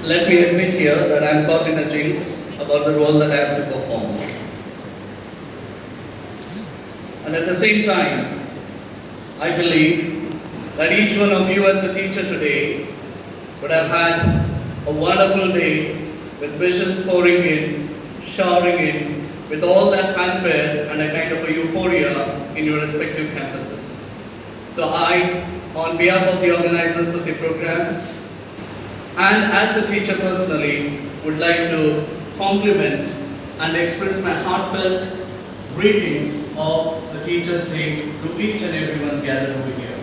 Let me admit here that I am caught in a jinx about the role that I have to perform. And at the same time, I believe that each one of you as a teacher today would have had a wonderful day with wishes pouring in, showering in, with all that fanfare and a kind of a euphoria in your respective campuses. So I, on behalf of the organizers of the program, and as a teacher personally, would like to compliment and express my heartfelt greetings of the Teachers' Day to each and everyone gathered over here.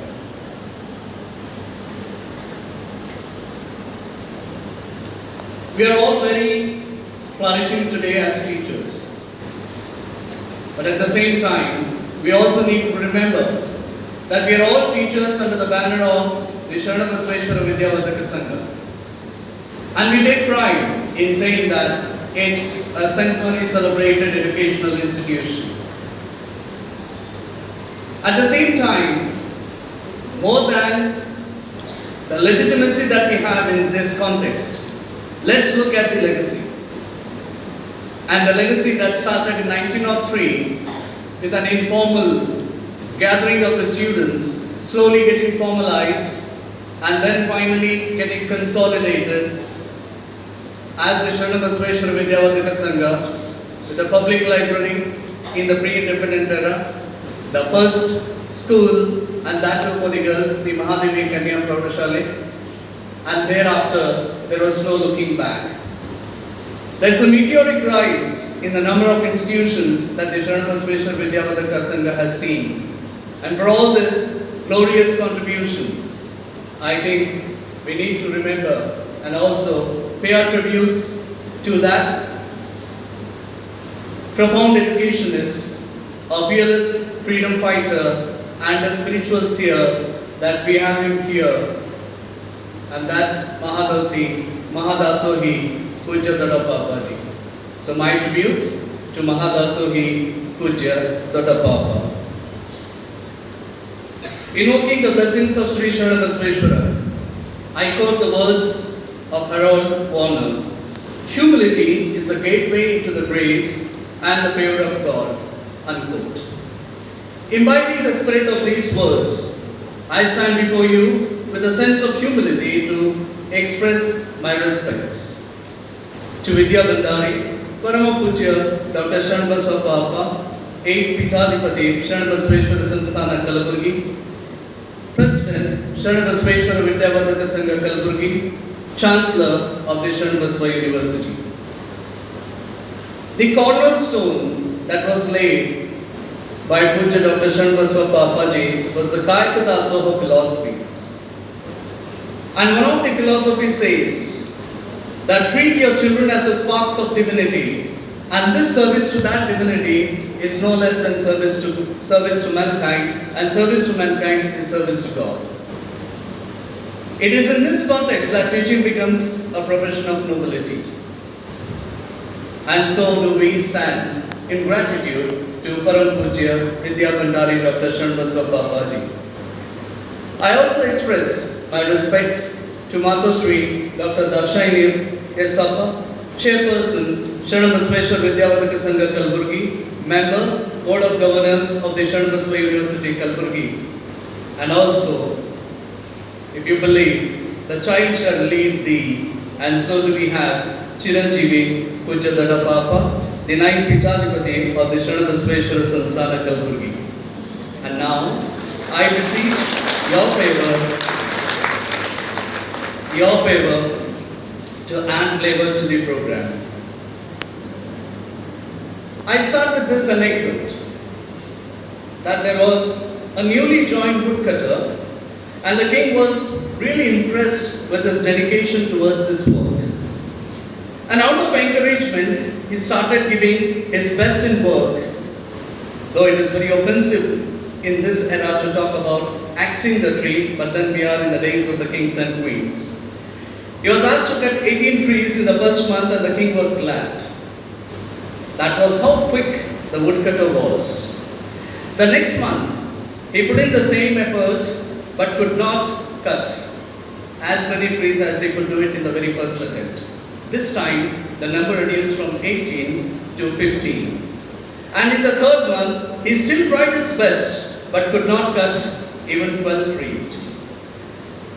We are all very flourishing today as teachers. But at the same time, we also need to remember that we are all teachers under the banner of the Shankargouda Vidyavardhaka Sangha. And we take pride in saying that it's a centenary celebrated educational institution. At the same time, more than the legitimacy that we have in this context, let's look at the legacy. And the legacy that started in 1903 with an informal gathering of the students, slowly getting formalized, and then finally getting consolidated as the Shankargouda Vidyavardhaka Sangha, with a public library in the pre-independent era, the first school, and that too for the girls, the Mahadevi Kanya Praudashale, and thereafter there was no looking back. There is a meteoric rise in the number of institutions that the Shankargouda Vidyavardhaka Sangha has seen. And for all this glorious contributions, I think we need to remember and also pay our tributes to that profound educationist, a fearless freedom fighter, and a spiritual seer that we have him here. And that's Mahadasohi Pujya Dada Papaji. So my tributes to Mahadasohi Pujya Dada Papa. Invoking the blessings of Sri Shankargouda, I quote the words of Harold Warner: "Humility is a gateway into the grace and the favor of God." Unquote. Imbibing the spirit of these words, I stand before you with a sense of humility to express my respects to Vidya Bandari, Parama Pujya Dr. Shankargouda Papa, 8th Pitadipati Shankargouda Samsthana Kalaburgi, President Shankargouda Vidyavardhaka Sangha Kalaburgi, Chancellor of the Shankargouda University. The cornerstone that was laid by Pujya Dr. Shankargouda Papaji was the Kayaka Dasoha philosophy. And one of the philosophies says that treat your children as the sparks of divinity, and this service to that divinity is no less than service to mankind, and service to mankind is service to God. It is in this context that teaching becomes a profession of nobility. And so do we stand in gratitude to Param Pujya Vidya Bandari Dr. Shankargouda Papaji. I also express my respects to Matosri Dr. Darshaini Yesappa, Chairperson Shankargouda Vidyavardhaka Sangha Kalaburgi, Member Board of Governors of the Shankargouda University Kalaburgi, and also, if you believe, the child shall lead thee, and so do we have Chiranjeevi Pujya Dada Papa, the 9th Pitadipati of the Shankargouda Samsthana Kalaburgi. And now, I beseech your favor to add flavor to the program. I start with this anecdote that there was a newly joined woodcutter, and the king was really impressed with his dedication towards his work. And out of encouragement, he started giving his best in work, though it is very offensive in this era to talk about axing the tree, but then we are in the days of the kings and queens. He was asked to cut 18 trees in the first month, and the king was glad. That was how quick the woodcutter was. The next month, he put in the same effort but could not cut. as many trees as he could do it in the very first attempt. This time, the number reduced from 18 to 15. And in the third month, he still tried his best, but could not cut even 12 trees.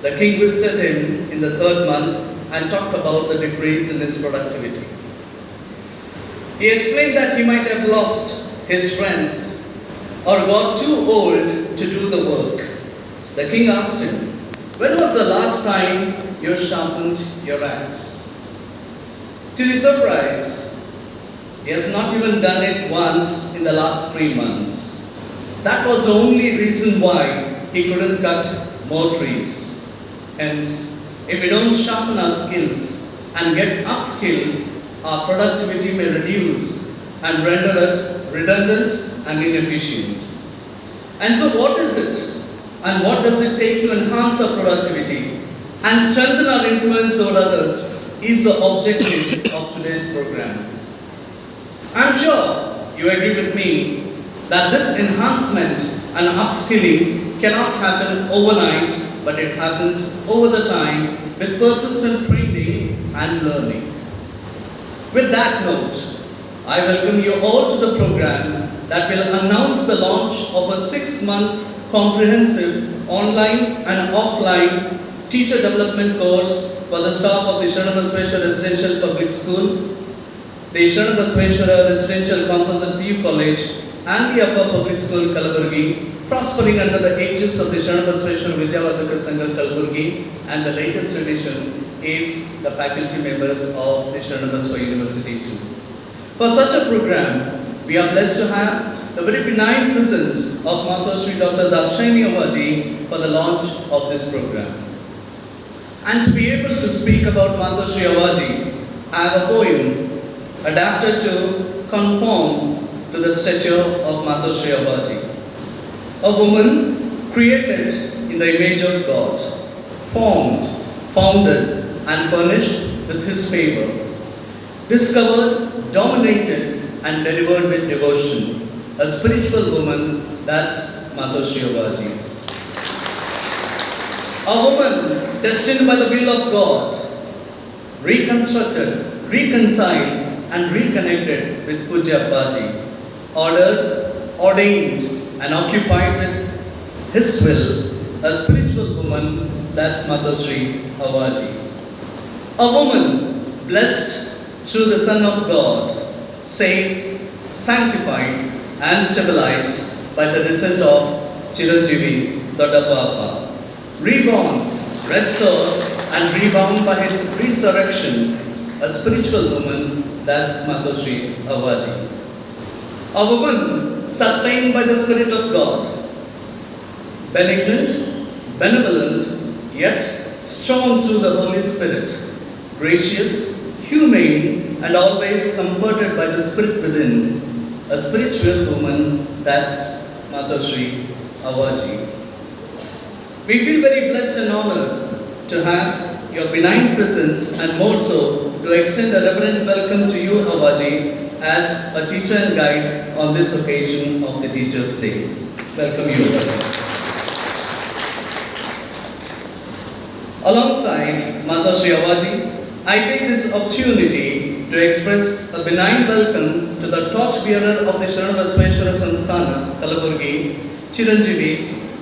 The king visited him in the third month and talked about the decrease in his productivity. He explained that he might have lost his strength or got too old to do the work. The king asked him, "When was the last time you sharpened your axe?" To his surprise, he has not even done it once in the last 3 months. That was the only reason why he couldn't cut more trees. Hence, if we don't sharpen our skills and get upskilled, our productivity may reduce and render us redundant and inefficient. And so what is it? And what does it take to enhance our productivity and strengthen our influence over others is the objective of today's program. I'm sure you agree with me that this enhancement and upskilling cannot happen overnight, but it happens over the time with persistent training and learning. With that note, I welcome you all to the program that will announce the launch of a 6-month comprehensive online and offline teacher development course for the staff of the Shankargouda Residential Public School, the Shankargouda Residential Composite PU College, and the Upper Public School Kalaburgi, prospering under the aegis of the Shankargouda Vidyavardhaka Sangha Kalaburgi, and the latest edition is the faculty members of the Shankargouda University too. For such a program, we are blessed to have the very benign presence of Mataji Dr. Dakshayani Awaji for the launch of this program. And to be able to speak about Mataji Awaji, I have a poem adapted to conform to the stature of Mataji Awaji. A woman created in the image of God, formed, founded, and furnished with His favor, discovered, dominated, and delivered with devotion. A spiritual woman, that's Mataji Awaji. A woman destined by the will of God, reconstructed, reconciled, and reconnected with Puja Appaji, ordered, ordained, and occupied with His will. A spiritual woman, that's Mataji Awaji. A woman blessed through the Son of God, saved, sanctified, and stabilized by the descent of Chiranjeevi Dodapapa, reborn, restored, and rebound by His resurrection, a spiritual woman, that's Mataji Awaji. A woman sustained by the Spirit of God, benignant, benevolent, yet strong through the Holy Spirit, gracious, humane, and always comforted by the Spirit within, a spiritual woman, that's Mataji Awaji. We feel very blessed and honored to have your benign presence, and more so to extend a reverent welcome to you, Awaji, as a teacher and guide on this occasion of the Teachers' Day. Welcome you, Awaji. Alongside Mataji Awaji, I take this opportunity to express a benign welcome to the torchbearer of the Shankargouda Samsthana, Kalaburgi, Chiranjeevi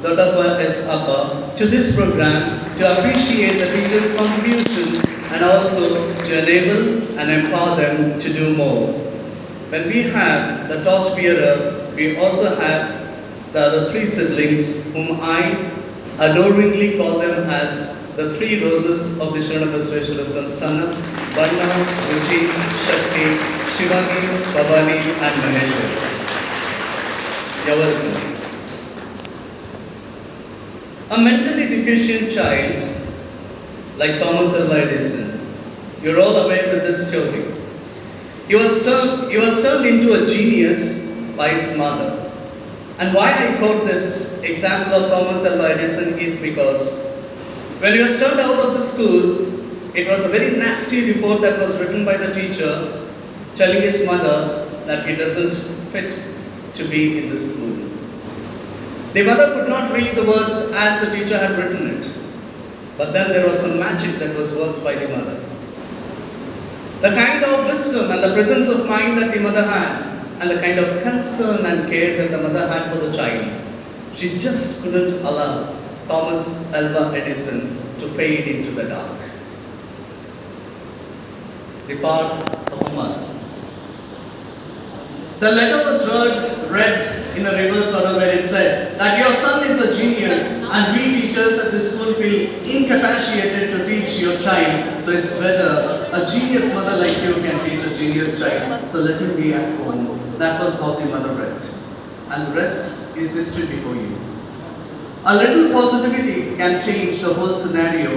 Dodappa S. Appa, to this program to appreciate the teachers' contribution and also to enable and empower them to do more. When we have the torchbearer, we also have the other 3 siblings whom I adoringly call them as the 3 roses of the Shankargouda Samsthana: Varna, Ruchi, Shakti, Shivani, Bhavani, and Maheshwari. You're welcome. A mentally deficient child like Thomas Alva Edison, you're all aware with this story. He was turned into a genius by his mother. And why I quote this example of Thomas Alva Edison is because when he was turned out of the school, it was a very nasty report that was written by the teacher telling his mother that he doesn't fit to be in the school. The mother could not read the words as the teacher had written it. But then there was some magic that was worked by the mother. The kind of wisdom and the presence of mind that the mother had, and the kind of concern and care that the mother had for the child, she just couldn't allow Thomas Alva Edison to fade into the dark. The part of a mother. The letter was read in a reverse order where it said that your son is a genius and we teachers at the school feel incapacitated to teach your child. So it's better a genius mother like you can teach a genius child. So let him be at home. That was how the mother read. And the rest is history before you. A little positivity can change the whole scenario.